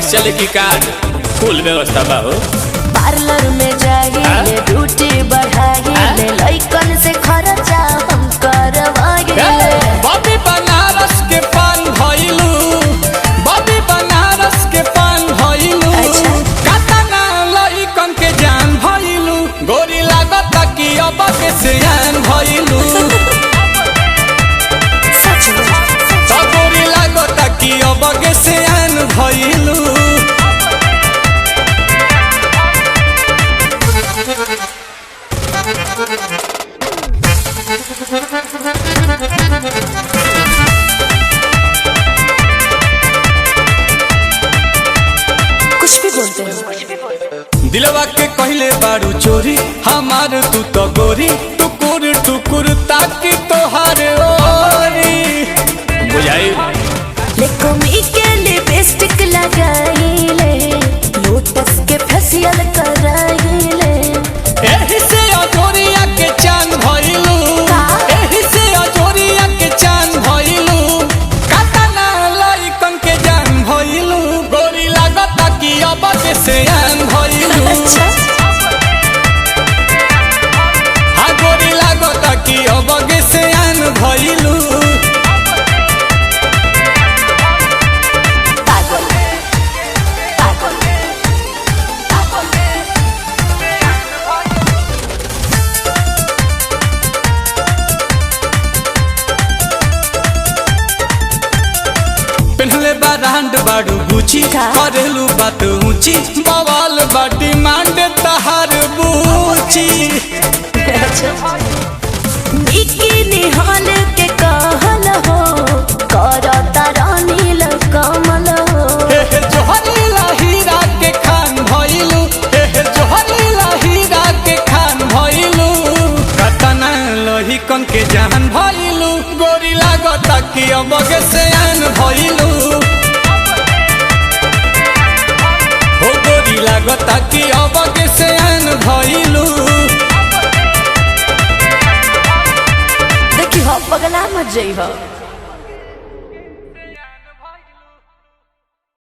Cash चले की card फुल व्यवस्था बा हो। पार्लर में जाइए ड्यूटी बढ़ाइए लइकन से खर्चा हम करवाइए। बॉबी बनारस के पान भइलू, बॉबी बनारस के पान भइलू, कातना लइकन के जान भइलू, गोरी लागत कि अब के सियान भइलू। सच में तो गोरी लागत कि अब के सियान भइलू। कुछ भी बोलते हैं। दिलवा के कहले बारू चोरी हमार तू तो गोरी, टुकुर टुकुर ताकि तोहार ओरी बुझाई। लेकोमी के लिपस्टिक लगाइले, लोटस के फेशियल कराइले। एही से अजोरिया के चांद भइलू, एही से अजोरिया के चांद भइलू, कातना लइकन के जान भइलू, गोरी लागत कि अब के सियान भइलू। हाँ गोरी लागत कि अब के सियान भइलू। पहले बारांड बाड़ू गुची, करेलू बात ऊंची, बवाल बाटी मांड तहार बूची। बिकिनी हॉल के कहल हो, करता रानील कमल हो। हे जोहरीला हीरा के खान भइलू, हे जोहरीला हीरा के खान भइलू, कतना लहिकन के जान भइलू, गोरी लागत कि अब के सियान भइलू। हो गोरी लागत कि अब के सियान भइलू। देखी हो पगला मत जइहो।